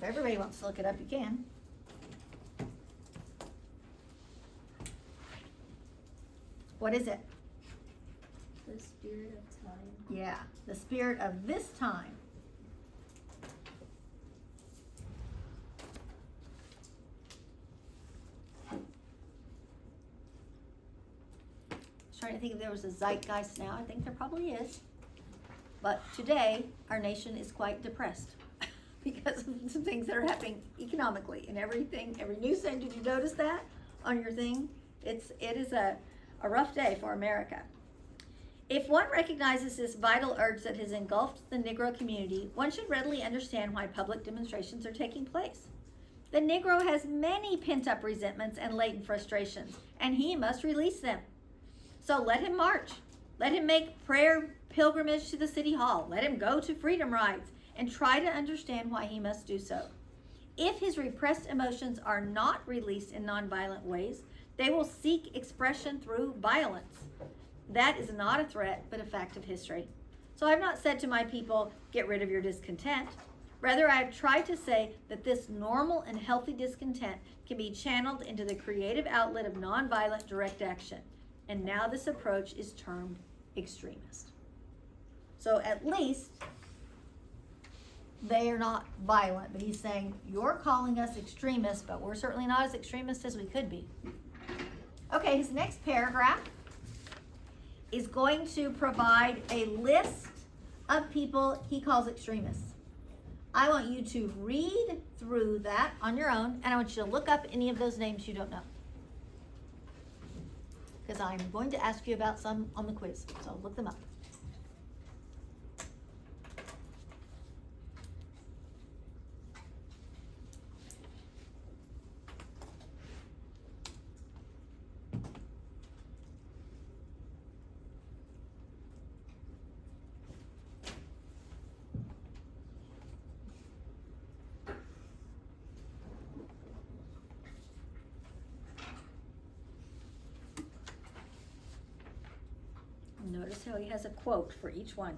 If everybody wants to look it up, you can. What is it? The spirit of time. Yeah, the spirit of this time. Trying to think if there was a zeitgeist now. I think there probably is. But today, our nation is quite depressed because of some things that are happening economically and everything. Every news thing, did you notice that on your thing? It is a rough day for America. If one recognizes this vital urge that has engulfed the Negro community, one should readily understand why public demonstrations are taking place. The Negro has many pent-up resentments and latent frustrations, and he must release them. So let him march. Let him make prayer pilgrimage to the city hall. Let him go to freedom rides and try to understand why he must do so. If his repressed emotions are not released in nonviolent ways, they will seek expression through violence. That is not a threat, but a fact of history. So I've not said to my people, get rid of your discontent. Rather, I have tried to say that this normal and healthy discontent can be channeled into the creative outlet of nonviolent direct action. And now this approach is termed extremist. So at least they are not violent, but he's saying, you're calling us extremists, but we're certainly not as extremist as we could be. Okay, his next paragraph is going to provide a list of people he calls extremists. I want you to read through that on your own, and I want you to look up any of those names you don't know, because I'm going to ask you about some on the quiz, so look them up. Notice how he has a quote for each one.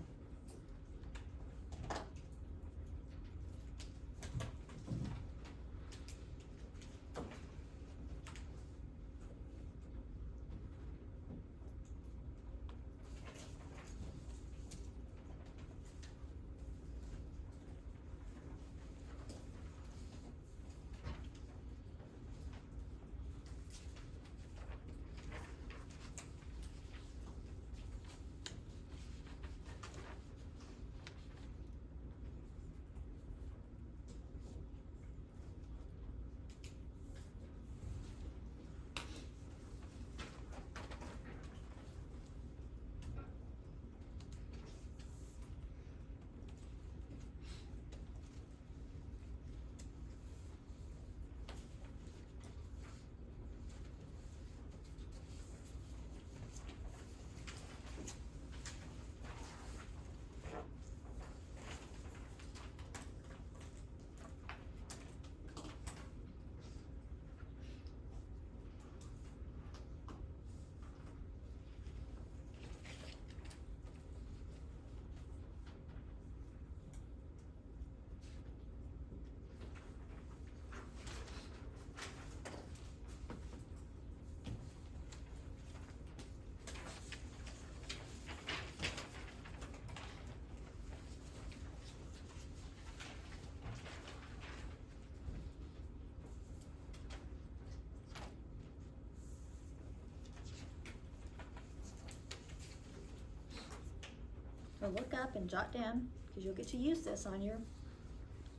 So look up and jot down, because you'll get to use this on your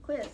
quiz.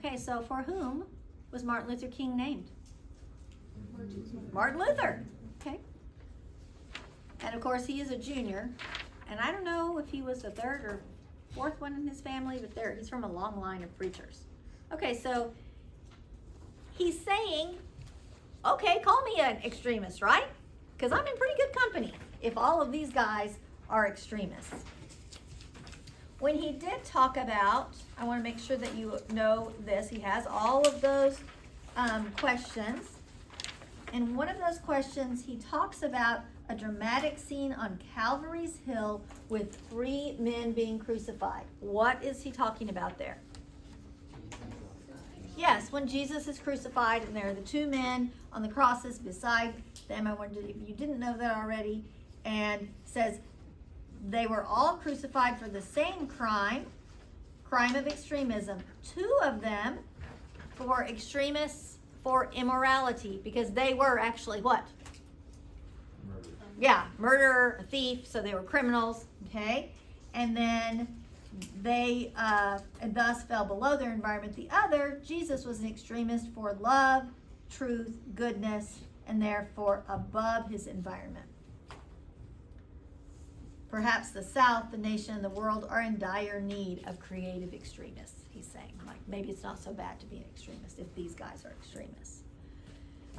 Okay, so for whom was Martin Luther King named? Martin Luther. Okay. And of course, he is a junior. And I don't know if he was the third or fourth one in his family, but he's from a long line of preachers. Okay, so he's saying, okay, call me an extremist, right? Because I'm in pretty good company if all of these guys are extremists. When he did talk about, I want to make sure that you know this, he has all of those questions. And one of those questions, he talks about a dramatic scene on Calvary's Hill with 3 men being crucified. What is he talking about there? Yes, when Jesus is crucified and there are the 2 men on the crosses beside them. I wondered if you didn't know that already. And says they were all crucified for the same crime of extremism. 2 of them for extremists for immorality, because they were actually what? Murder. Yeah, murderer, a thief, so they were criminals, okay? And then they and thus fell below their environment. The other, Jesus, was an extremist for love, truth, goodness, and therefore above his environment. Perhaps the South, the nation, and the world are in dire need of creative extremists, he's saying. Like, maybe it's not so bad to be an extremist if these guys are extremists.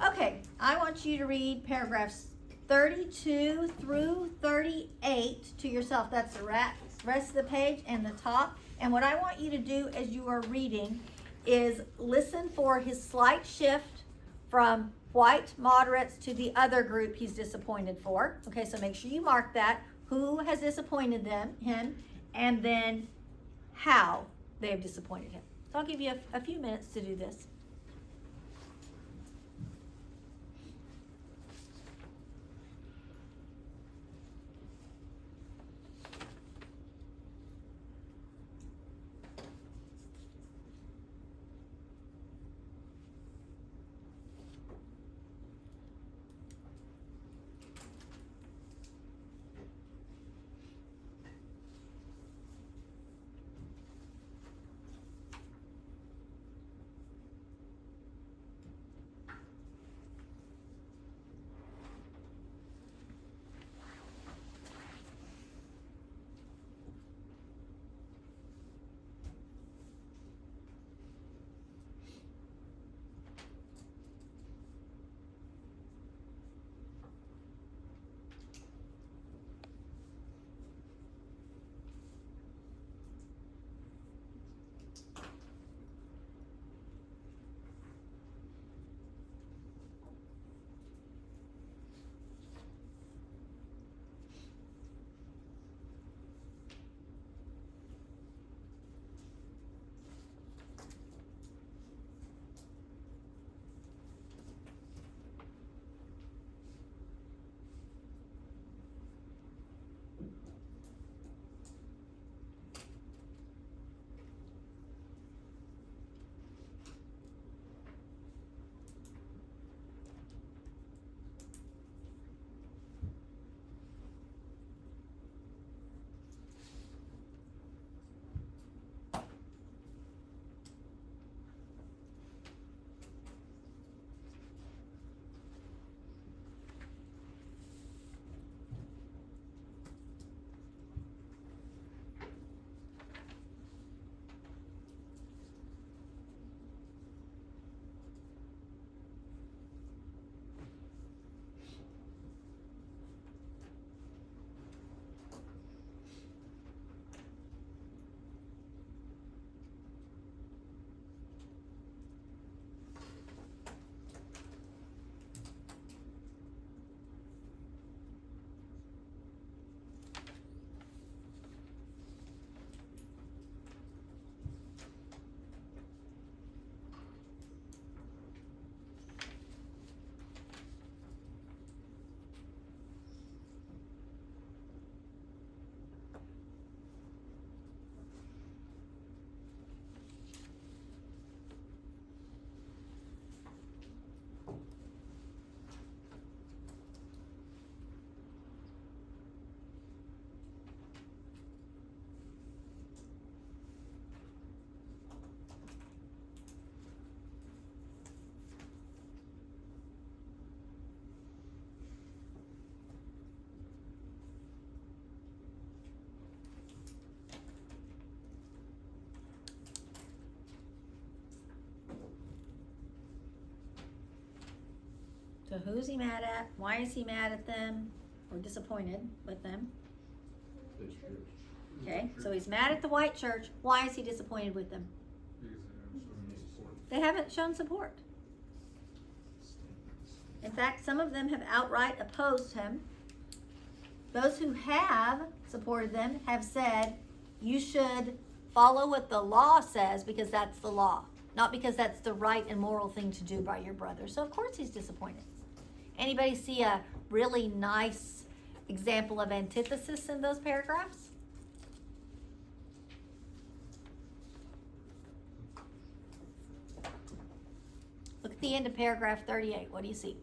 Okay, I want you to read paragraphs 32 through 38 to yourself. That's the rest of the page and the top. And what I want you to do as you are reading is listen for his slight shift from white moderates to the other group he's disappointed for. Okay, so make sure you mark that. Who has disappointed him, and then how they have disappointed him. So I'll give you a few minutes to do this. So who's he mad at? Why is he mad at them or disappointed with them? The church. Okay, so he's mad at the white church. Why is he disappointed with them? They haven't shown support. In fact, some of them have outright opposed him. Those who have supported them have said, you should follow what the law says because that's the law, not because that's the right and moral thing to do by your brother. So of course he's disappointed. Anybody see a really nice example of antithesis in those paragraphs? Look at the end of paragraph 38. What do you see?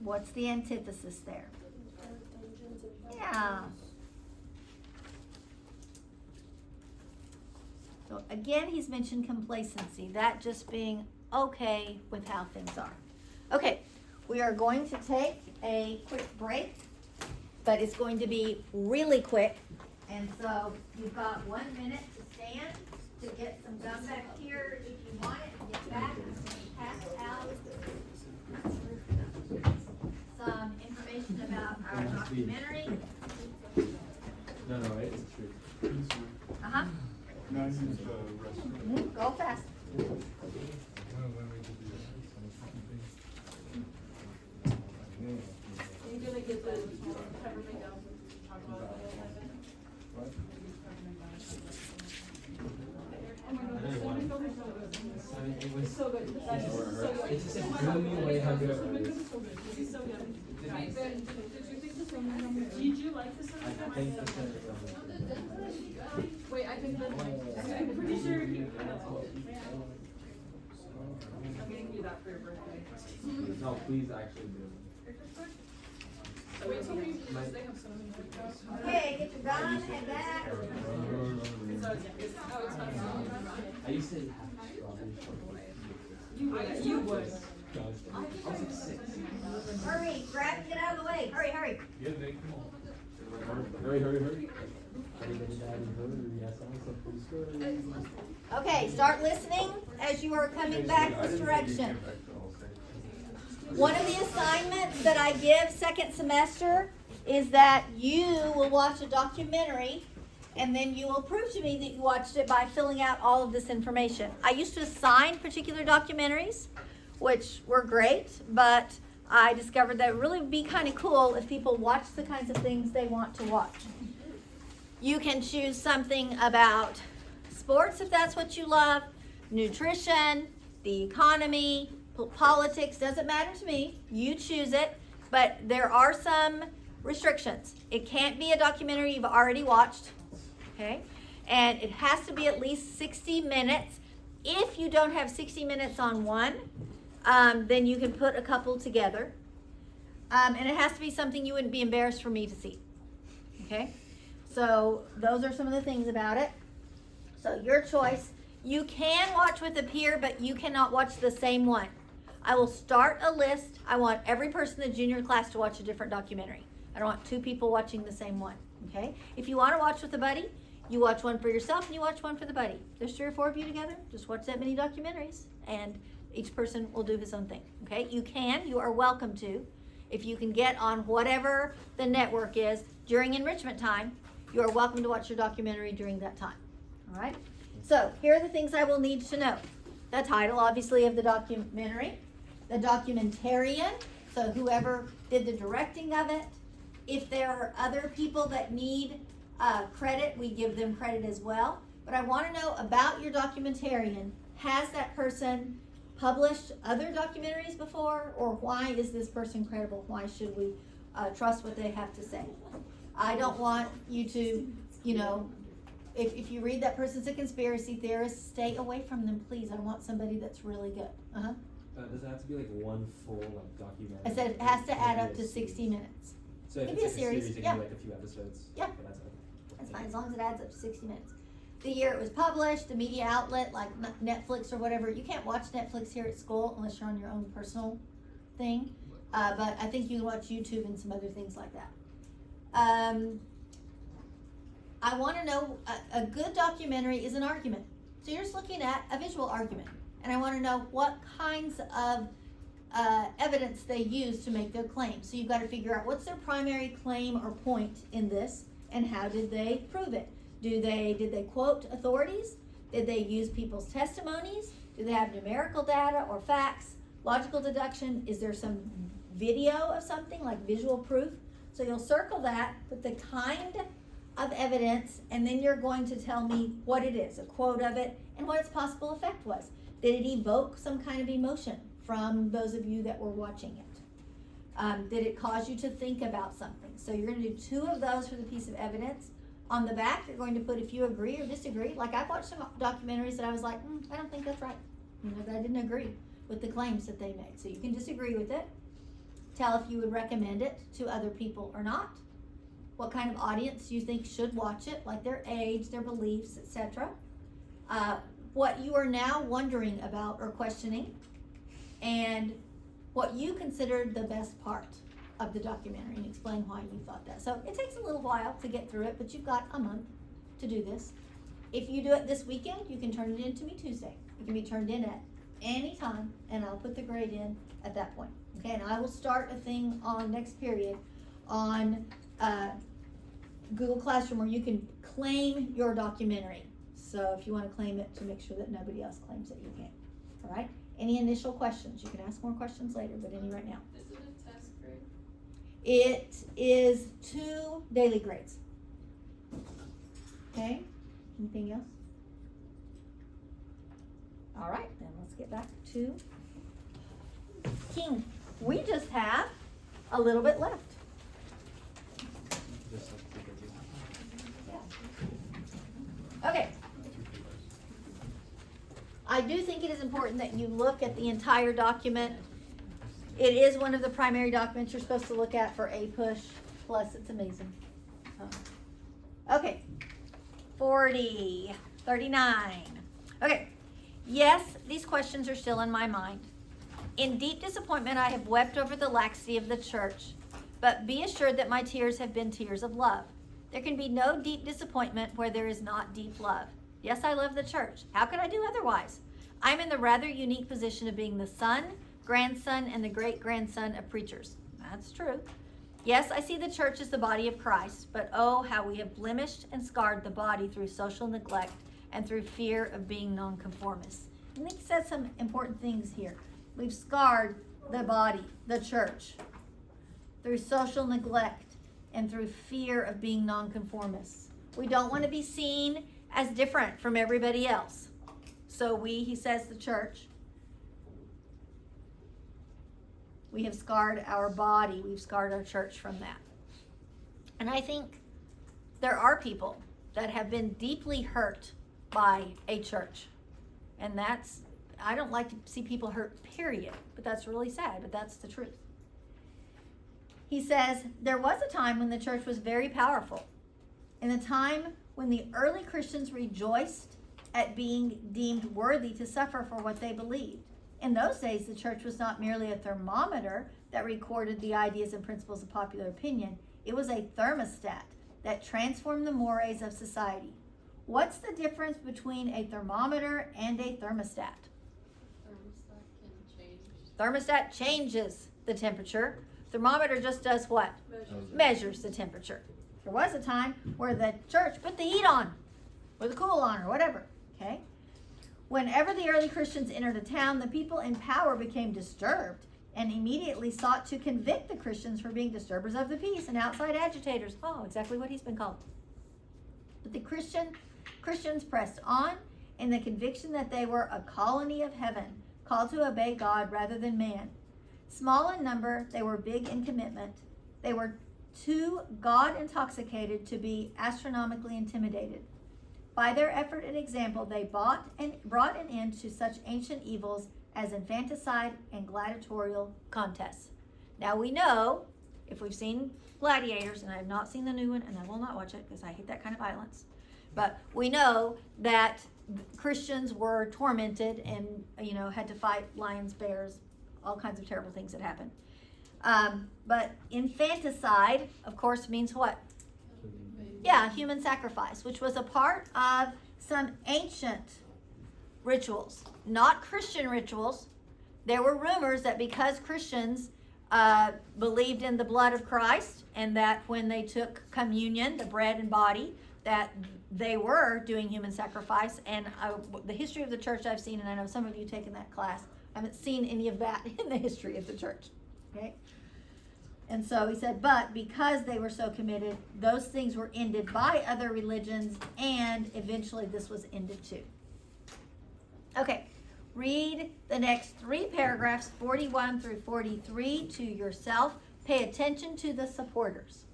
What's the antithesis there? Yeah. So again, he's mentioned complacency, that just being okay with how things are. Okay, we are going to take a quick break, but it's going to be really quick. And so you've got 1 minute to stand to get some gum back here if you want it, and get back and pass out some information about our documentary. No, it's true. Uh-huh. No, I use the restroom. Go fast. You're gonna get the peppermint gum we talked about it. What? It was So good. That's so good. It just blew me away how good it was. This is so good. Did you think the swimming gum? Did you like the swimming gum? I think the center Wait, I think that I'm pretty sure. I'm getting you that for your birthday. No, please actually do. Wait till we finish. They have so many good gums. Okay, get your gun, head back. I used to have strawberry shortcake. You would. I was like 6. Hurry, grab and get out of the way. Hurry, hurry. Yeah, they come on. Hurry. Everybody daddy, hurry. Yes, I'm so please hurry. Okay, start listening as you are coming back this direction. One of the assignments that I give second semester is that you will watch a documentary and then you will prove to me that you watched it by filling out all of this information. I used to assign particular documentaries, which were great, but I discovered that it really would be kind of cool if people watch the kinds of things they want to watch. You can choose something about sports if that's what you love, nutrition, the economy, politics, doesn't matter to me. You choose it, but there are some restrictions. It can't be a documentary you've already watched, okay? And it has to be at least 60 minutes. If you don't have 60 minutes on one, then you can put a couple together. And it has to be something you wouldn't be embarrassed for me to see, okay? So those are some of the things about it. So your choice. You can watch with a peer, but you cannot watch the same one. I will start a list. I want every person in the junior class to watch a different documentary. I don't want 2 people watching the same one, okay? If you want to watch with a buddy, you watch one for yourself and you watch one for the buddy. There's 3 or 4 of you together. Just watch that many documentaries and each person will do his own thing, okay? You are welcome to. If you can get on whatever the network is during enrichment time, you are welcome to watch your documentary during that time, all right? So here are the things I will need to know. The title, obviously, of the documentary, the documentarian, so whoever did the directing of it. If there are other people that need credit, we give them credit as well. But I want to know about your documentarian. Has that person published other documentaries before? Or why is this person credible? Why should we trust what they have to say? I don't want you to, if you read that person's a conspiracy theorist, stay away from them, please. I want somebody that's really good. Does it have to be like one full documentary? I said it has to add up to 60 minutes. So if It it's could like be a series, it yeah. can be like a few episodes. Yeah. But that's okay. That's fine, as long as it adds up to 60 minutes. The year it was published, the media outlet like Netflix or whatever. You can't watch Netflix here at school unless you're on your own personal thing. But I think you can watch YouTube and some other things like that. I want to know, a good documentary is an argument. So you're just looking at a visual argument. And I want to know what kinds of evidence they use to make their claim. So you've got to figure out what's their primary claim or point in this, and how did they prove it? Did they quote authorities? Did they use people's testimonies? Do they have numerical data or facts? Logical deduction? Is there some video of something like visual proof? So you'll circle that, put the kind of evidence, and then you're going to tell me what it is, a quote of it, and what its possible effect was. Did it evoke some kind of emotion from those of you that were watching it? Did it cause you to think about something? So you're going to do 2 of those for the piece of evidence. On the back, you're going to put if you agree or disagree. Like I've watched some documentaries that I was like, I don't think that's right. That I didn't agree with the claims that they made. So you can disagree with it. Tell if you would recommend it to other people or not. What kind of audience you think should watch it, like their age, their beliefs, etc. What you are now wondering about or questioning, and what you considered the best part of the documentary, and explain why you thought that. So it takes a little while to get through it, but you've got a month to do this. If you do it this weekend, you can turn it in to me Tuesday. It can be turned in at any time, and I'll put the grade in at that point. Okay, and I will start a thing on next period on Google Classroom where you can claim your documentary. So if you want to claim it, to make sure that nobody else claims it, you can. All right? Any initial questions? You can ask more questions later, but any right now. Is it a test grade? It is 2 daily grades. Okay? Anything else? All right, then let's get back to King. We just have a little bit left. Just like to take a- Okay. I do think it is important that you look at the entire document. It is one of the primary documents you're supposed to look at for a push. Plus, it's amazing. Okay. 40, 39. Okay. Yes, these questions are still in my mind. In deep disappointment, I have wept over the laxity of the church, but be assured that my tears have been tears of love. There can be no deep disappointment where there is not deep love. Yes, I love the church. How could I do otherwise? I'm in the rather unique position of being the son, grandson, and the great-grandson of preachers. That's true. Yes, I see the church as the body of Christ, but oh, how we have blemished and scarred the body through social neglect and through fear of being nonconformists. I think he said some important things here. We've scarred the body, the church, through social neglect and through fear of being nonconformists. We don't want to be seen as different from everybody else. So he says the church, we have scarred our body, we've scarred our church from that. And I think there are people that have been deeply hurt by a church. And I don't like to see people hurt, period. But that's really sad, but that's the truth. He says, there was a time when the church was very powerful. In a time when the early Christians rejoiced at being deemed worthy to suffer for what they believed. In those days, the church was not merely a thermometer that recorded the ideas and principles of popular opinion. It was a thermostat that transformed the mores of society. What's the difference between a thermometer and a thermostat? Thermostat can change. Thermostat changes the temperature. Thermometer just does what? Measures the temperature. There was a time where the church put the heat on, or the cool on, or whatever. Okay? Whenever the early Christians entered a town, the people in power became disturbed and immediately sought to convict the Christians for being disturbers of the peace and outside agitators. Oh, exactly what he's been called. But the Christians pressed on in the conviction that they were a colony of heaven, called to obey God rather than man. Small in number, they were big in commitment. They were too God-intoxicated to be astronomically intimidated. By their effort and example, they brought an end to such ancient evils as infanticide and gladiatorial contests. Now we know, if we've seen Gladiators, and I have not seen the new one, and I will not watch it because I hate that kind of violence, but we know that Christians were tormented and, had to fight lions, bears, all kinds of terrible things that happened. But infanticide, of course, means what? Yeah, human sacrifice, which was a part of some ancient rituals, not Christian rituals. There were rumors that because Christians believed in the blood of Christ, and that when they took communion, the bread and body, that they were doing human sacrifice. And the history of the church I've seen, and I know some of you taken that class, I haven't seen any of that in the history of the church. Okay? And so he said, but because they were so committed, those things were ended by other religions, and eventually this was ended too. Okay, read the next 3 paragraphs, 41 through 43, to yourself. Pay attention to the supporters.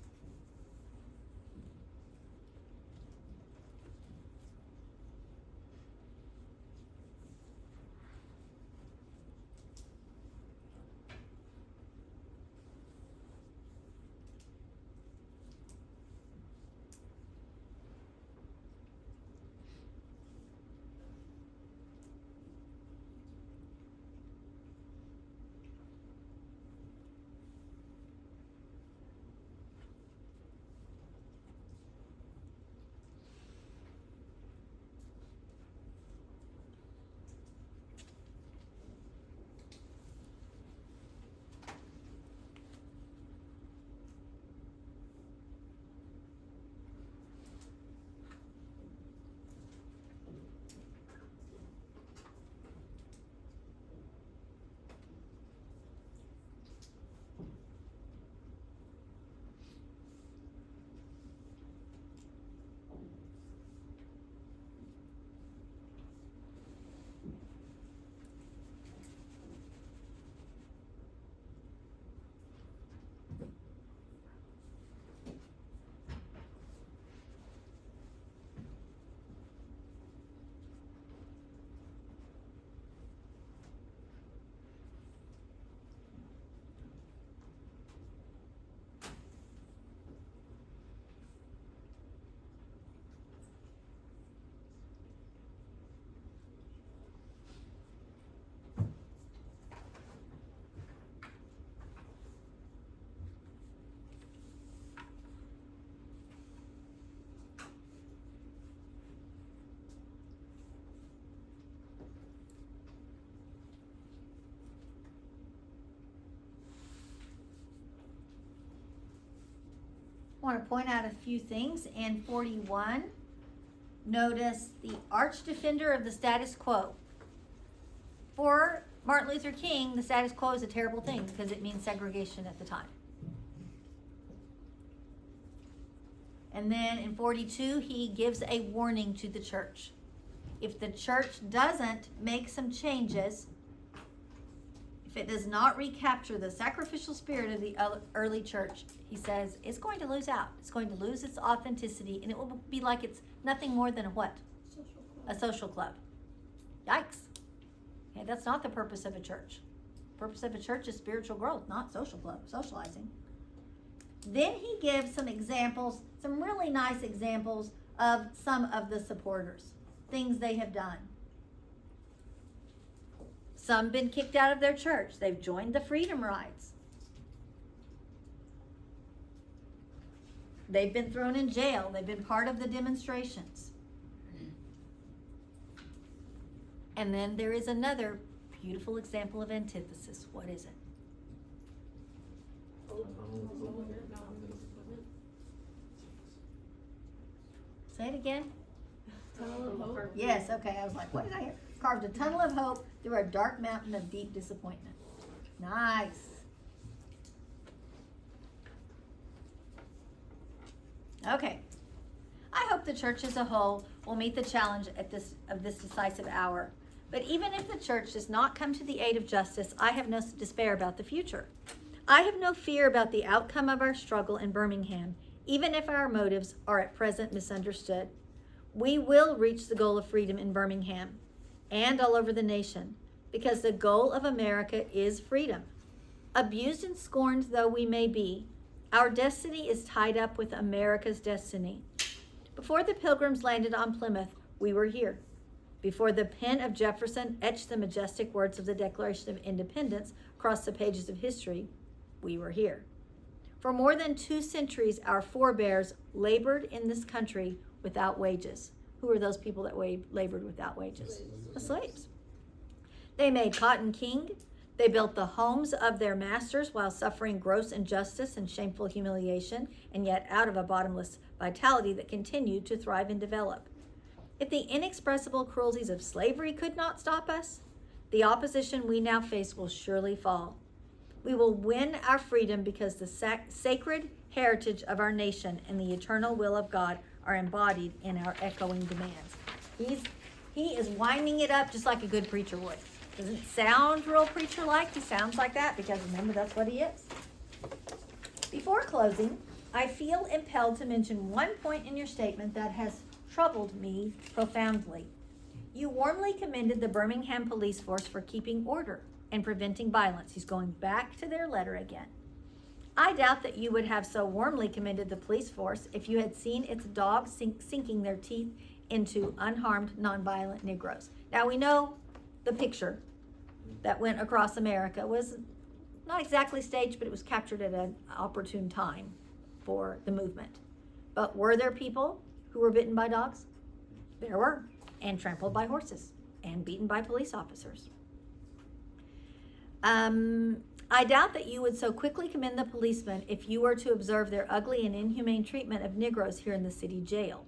I want to point out a few things. In 41, notice the arch defender of the status quo. For Martin Luther King, the status quo is a terrible thing because it means segregation at the time. And then in 42, he gives a warning to the church. If the church doesn't make some changes, if it does not recapture the sacrificial spirit of the early church, he says it's going to lose out. It's going to lose its authenticity, and it will be like it's nothing more than a what? A social club. Yikes. Okay, that's not the purpose of a church. The purpose of a church is spiritual growth, not social club, socializing. Then he gives some examples, some really nice examples of some of the supporters, things they have done. Some been kicked out of their church. They've joined the freedom rides. They've been thrown in jail. They've been part of the demonstrations. And then there is another beautiful example of antithesis. What is it? Say it again. Tunnel of hope. Yes, okay. I was like, what did I hear? Carved a tunnel of hope through a dark mountain of deep disappointment. Nice. Okay. I hope the church as a whole will meet the challenge of this decisive hour. But even if the church does not come to the aid of justice, I have no despair about the future. I have no fear about the outcome of our struggle in Birmingham, even if our motives are at present misunderstood. We will reach the goal of freedom in Birmingham and all over the nation, because the goal of America is freedom. Abused and scorned though we may be, our destiny is tied up with America's destiny. Before the Pilgrims landed on Plymouth, we were here. Before the pen of Jefferson etched the majestic words of the Declaration of Independence across the pages of history, we were here. For more than 2 centuries, our forebears labored in this country without wages. Who are those people that labored without wages? The slaves. They made cotton king. They built the homes of their masters while suffering gross injustice and shameful humiliation, and yet out of a bottomless vitality that continued to thrive and develop. If the inexpressible cruelties of slavery could not stop us, the opposition we now face will surely fall. We will win our freedom because the sacred heritage of our nation and the eternal will of God are embodied in our echoing demands. He is winding it up just like a good preacher would. Doesn't sound real preacher-like. He sounds like that because remember, that's what he is. Before closing, I feel impelled to mention one point in your statement that has troubled me profoundly. You warmly commended the Birmingham police force for keeping order and preventing violence. He's going back to their letter again. I doubt that you would have so warmly commended the police force if you had seen its dogs sinking their teeth into unharmed, nonviolent Negroes. Now we know the picture that went across America was not exactly staged, but it was captured at an opportune time for the movement. But were there people who were bitten by dogs? There were, and trampled by horses, and beaten by police officers. I doubt that you would so quickly commend the policemen if you were to observe their ugly and inhumane treatment of Negroes here in the city jail.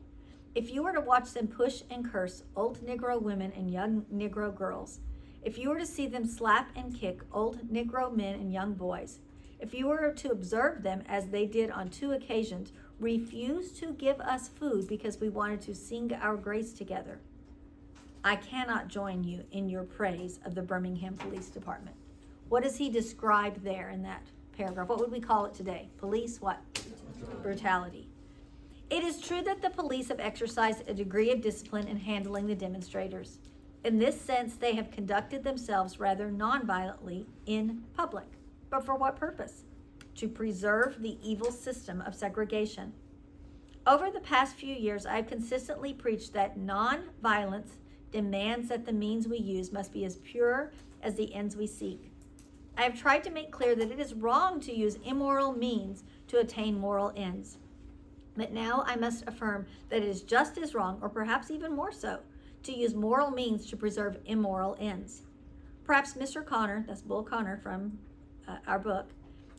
If you were to watch them push and curse old Negro women and young Negro girls, if you were to see them slap and kick old Negro men and young boys, if you were to observe them, as they did on 2 occasions, refuse to give us food because we wanted to sing our grace together, I cannot join you in your praise of the Birmingham Police Department. What does he describe there in that paragraph? What would we call it today? Police what? Brutality. It is true that the police have exercised a degree of discipline in handling the demonstrators. In this sense, they have conducted themselves rather nonviolently in public. But for what purpose? To preserve the evil system of segregation. Over the past few years, I have consistently preached that nonviolence demands that the means we use must be as pure as the ends we seek. I have tried to make clear that it is wrong to use immoral means to attain moral ends. But now I must affirm that it is just as wrong, or perhaps even more so, to use moral means to preserve immoral ends. Perhaps Mr. Connor, that's Bull Connor from our book,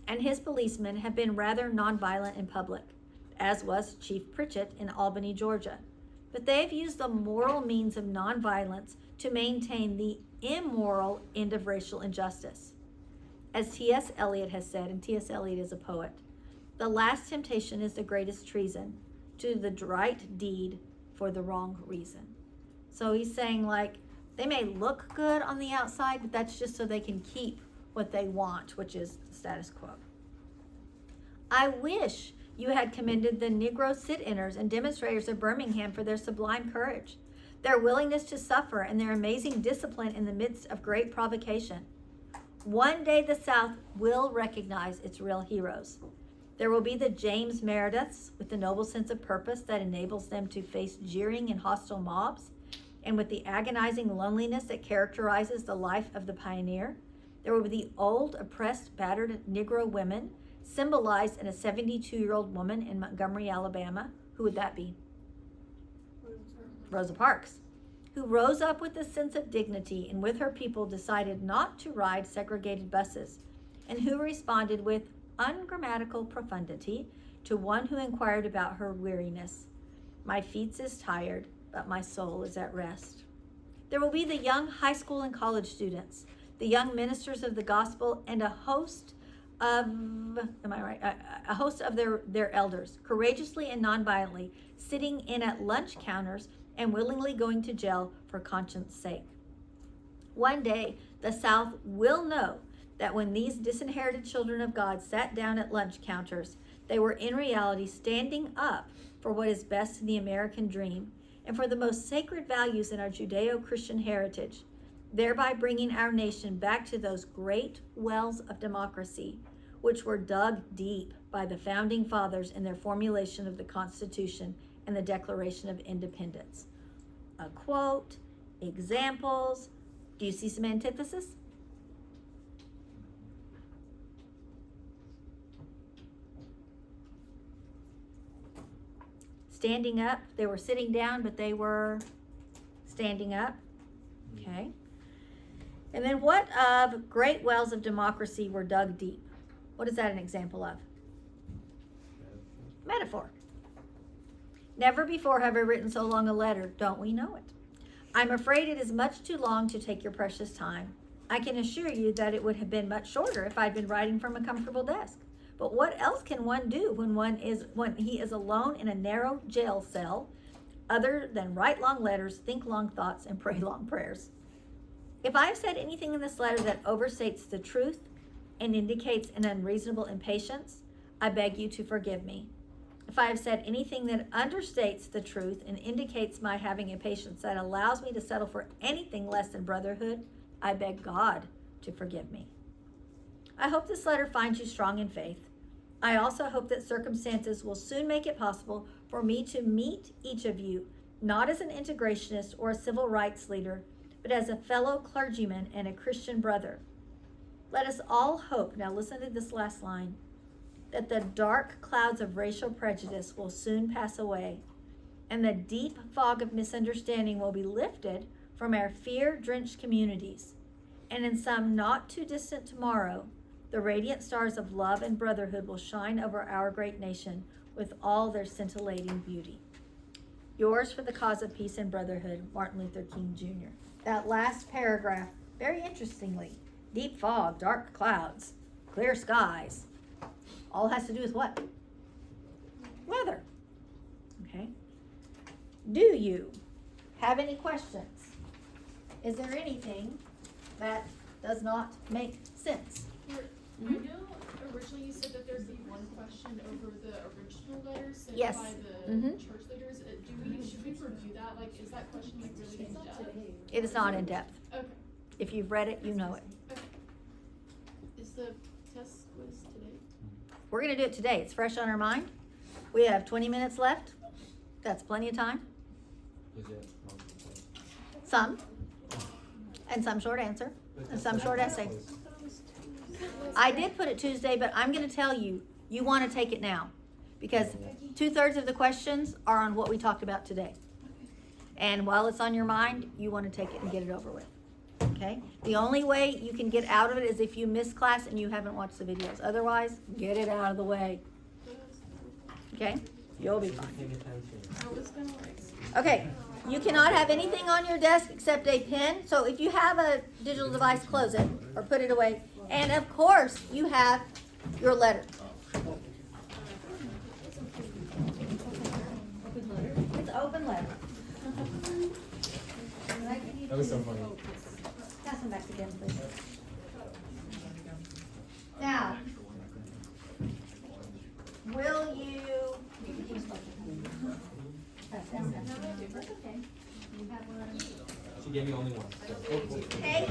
and his policemen have been rather nonviolent in public, as was Chief Pritchett in Albany, Georgia. But they have used the moral means of nonviolence to maintain the immoral end of racial injustice. As T.S. Eliot has said, and T.S. Eliot is a poet, the last temptation is the greatest treason, to do the right deed for the wrong reason. So he's saying, like, they may look good on the outside, but that's just so they can keep what they want, which is the status quo. I wish you had commended the Negro sit-inners and demonstrators of Birmingham for their sublime courage, their willingness to suffer, and their amazing discipline in the midst of great provocation. One day the South will recognize its real heroes. There will be the James Merediths with the noble sense of purpose that enables them to face jeering and hostile mobs, and with the agonizing loneliness that characterizes the life of the pioneer. There will be the old, oppressed, battered Negro women, symbolized in a 72-year-old woman in Montgomery, Alabama. Who would that be? Rosa Parks, who rose up with a sense of dignity and with her people decided not to ride segregated buses, and who responded with ungrammatical profundity to one who inquired about her weariness. My feet is tired, but my soul is at rest. There will be the young high school and college students, the young ministers of the gospel, and a host of, a host of their elders, courageously and nonviolently, sitting in at lunch counters and willingly going to jail for conscience sake. One day, the South will know that when these disinherited children of God sat down at lunch counters, they were in reality standing up for what is best in the American dream and for the most sacred values in our Judeo-Christian heritage, thereby bringing our nation back to those great wells of democracy, which were dug deep by the founding fathers in their formulation of the Constitution and the Declaration of Independence. A quote, examples. Do you see some antithesis? standing up. They were sitting down, but they were standing up. Okay. And then what of great wells of democracy were dug deep? What is that an example of? Metaphor. Never before have I written so long a letter. Don't we know it? I'm afraid it is much too long to take your precious time. I can assure you that it would have been much shorter if I'd been writing from a comfortable desk. But what else can one do when he is alone in a narrow jail cell, other than write long letters, think long thoughts, and pray long prayers? If I have said anything in this letter that overstates the truth and indicates an unreasonable impatience, I beg you to forgive me. If I have said anything that understates the truth and indicates my having a patience that allows me to settle for anything less than brotherhood, I beg God to forgive me. I hope this letter finds you strong in faith. I also hope that circumstances will soon make it possible for me to meet each of you, not as an integrationist or a civil rights leader, but as a fellow clergyman and a Christian brother. Let us all hope, now listen to this last line, that the dark clouds of racial prejudice will soon pass away, and the deep fog of misunderstanding will be lifted from our fear-drenched communities. And in some not too distant tomorrow, the radiant stars of love and brotherhood will shine over our great nation with all their scintillating beauty. Yours for the cause of peace and brotherhood, Martin Luther King Jr. That last paragraph, very interestingly, deep fog, dark clouds, clear skies, all has to do with what? Weather. Okay. Do you have any questions? Is there anything that does not make sense? I know originally you said that there'd be one question over the original letter sent Yes. by the church leaders. Should we review that? Like, is that question like really in depth? It is not in depth. Okay. If you've read it, you know it. Okay. Is the test quiz today? We're going to do it today. It's fresh on our mind. We have 20 minutes left. That's plenty of time. Is it? Some. And some short answer. And some short essay. I did put it Tuesday, but I'm going to tell you, you want to take it now. Because 2/3 of the questions are on what we talked about today. And while it's on your mind, you want to take it and get it over with. Okay? The only way you can get out of it is if you miss class and you haven't watched the videos. Otherwise, get it out of the way. Okay? You'll be fine. Paying attention. I was gonna like. Okay, you cannot have anything on your desk except a pen. So if you have a digital device, close it or put it away. And of course, you have your letter. It's an open letter. That was so funny. Pass them back again, please. Now, will you? That's okay. You have one. She gave me only one. So. Take